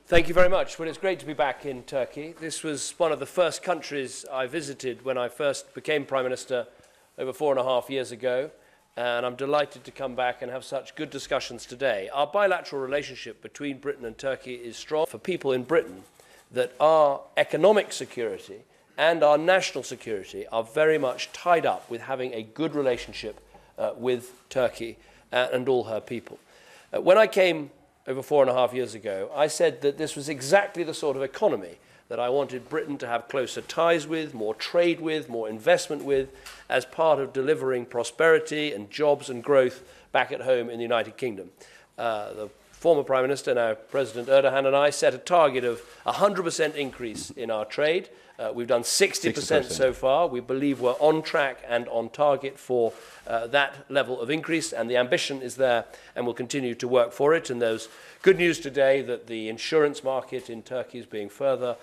Thank you very much. Well, it's great to be back in Turkey. This was one of the first countries I visited when I first became Prime Minister over 4.5 years ago, and I'm delighted to come back and have such good discussions today. Our bilateral relationship between Britain and Turkey is strong. For people in Britain, that our economic security and our national security are very much tied up with having a good relationship with Turkey and all her people. When I came over 4.5 years ago, I said that this was exactly the sort of economy that I wanted Britain to have closer ties with, more trade with, more investment with, as part of delivering prosperity and jobs and growth back at home in the United Kingdom. The former Prime Minister, now President Erdogan, and I set a target of 100% increase in our trade. We've done 60% so far. We believe we're on track and on target for that level of increase, and the ambition is there, and we'll continue to work for it. And there's good news today that the insurance market in Turkey is being further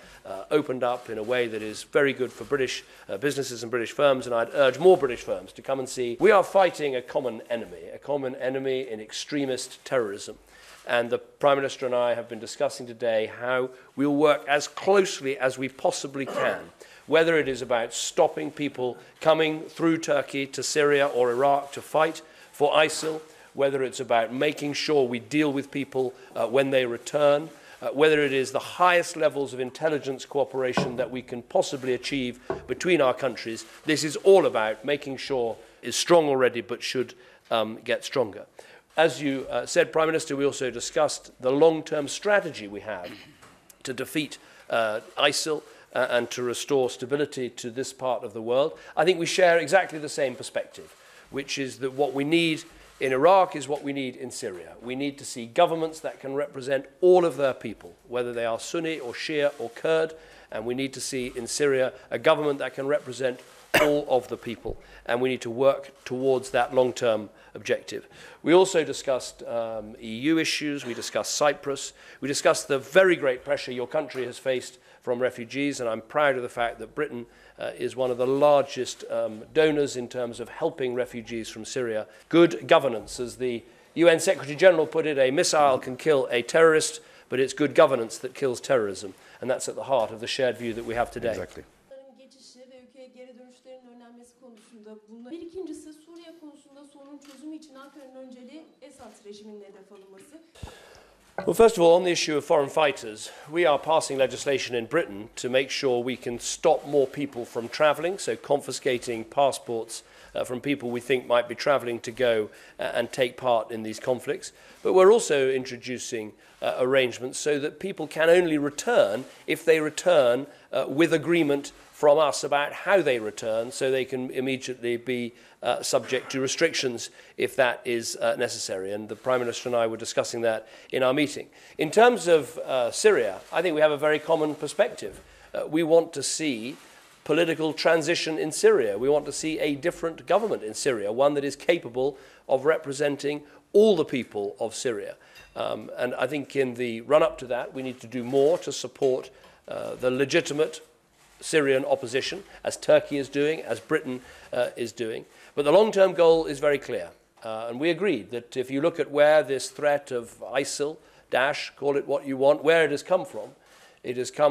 opened up in a way that is very good for British businesses and British firms, and I'd urge more British firms to come and see. We are fighting a common enemy in extremist terrorism. And the Prime Minister and I have been discussing today how we'll work as closely as we possibly can, whether it is about stopping people coming through Turkey to Syria or Iraq to fight for ISIL, whether it's about making sure we deal with people when they return, whether it is the highest levels of intelligence cooperation that we can possibly achieve between our countries. This is all about making sure it's strong already but should get stronger. As you said, Prime Minister, we also discussed the long-term strategy we have to defeat ISIL and to restore stability to this part of the world. I think we share exactly the same perspective, which is that what we need in Iraq is what we need in Syria. We need to see governments that can represent all of their people, whether they are Sunni or Shia or Kurd, and we need to see in Syria a government that can represent all of the people, and we need to work towards that long-term objective. We also discussed EU issues, we discussed Cyprus, we discussed the very great pressure your country has faced from refugees, and I'm proud of the fact that Britain is one of the largest donors in terms of helping refugees from Syria. Good governance, as the UN Secretary General put it, a missile can kill a terrorist, but it's good governance that kills terrorism, and that's at the heart of the shared view that we have today. Exactly. Geri dönüşlerin önlenmesi konusunda bunlar. Bir ikincisi Suriye konusunda sorunun çözümü için Ankara'nın önceliği Esad rejiminin hedef alınması. Well, first of all, on the issue of foreign fighters, we are passing legislation in Britain to make sure we can stop more people from travelling, so confiscating passports from people we think might be travelling to go and take part in these conflicts. But we're also introducing arrangements so that people can only return if they return with agreement from us about how they return, so they can immediately be subject to restrictions if that is necessary. And the Prime Minister and I were discussing that in our meeting. In terms of Syria, I think we have a very common perspective. We want to see political transition in Syria. We want to see a different government in Syria, one that is capable of representing all the people of Syria. And I think in the run-up to that, we need to do more to support the legitimate Syrian opposition, as Turkey is doing, as Britain is doing. But the long-term goal is very clear. And we agreed that if you look at where this threat of ISIL, Daesh, call it what you want, where it has come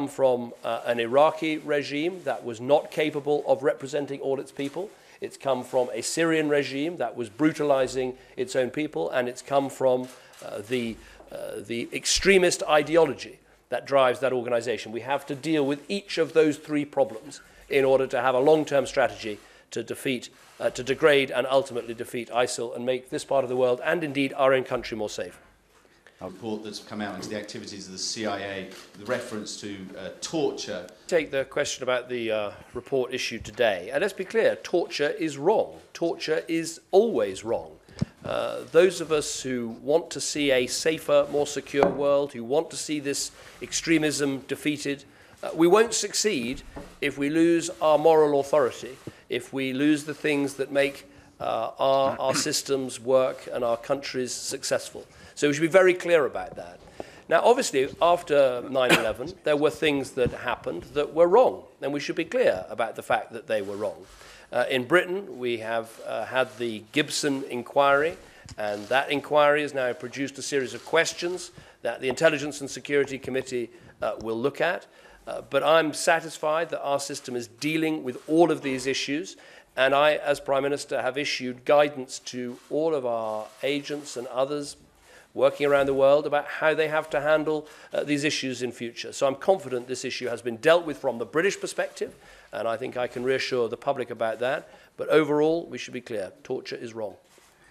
from an Iraqi regime that was not capable of representing all its people. It's come from a Syrian regime that was brutalizing its own people, and it's come from the extremist ideology that drives that organization. We have to deal with each of those three problems in order to have a long-term strategy to defeat, to degrade and ultimately defeat ISIL and make this part of the world and indeed our own country more safe. A report that's come out into the activities of the CIA, the reference to torture. Take the question about the report issued today, and let's be clear, torture is wrong. Torture is always wrong. Those of us who want to see a safer, more secure world, who want to see this extremism defeated, we won't succeed if we lose our moral authority, if we lose the things that make our systems work and our countries successful. So we should be very clear about that. Now, obviously, after 9/11, there were things that happened that were wrong, and we should be clear about the fact that they were wrong. In Britain, we have had the Gibson inquiry, And that inquiry has now produced a series of questions that the Intelligence and Security Committee will look at. But I'm satisfied that our system is dealing with all of these issues. And I, as Prime Minister, have issued guidance to all of our agents and others working around the world about how they have to handle these issues in future. So I'm confident this issue has been dealt with from the British perspective, and I think I can reassure the public about that. But overall, we should be clear, torture is wrong.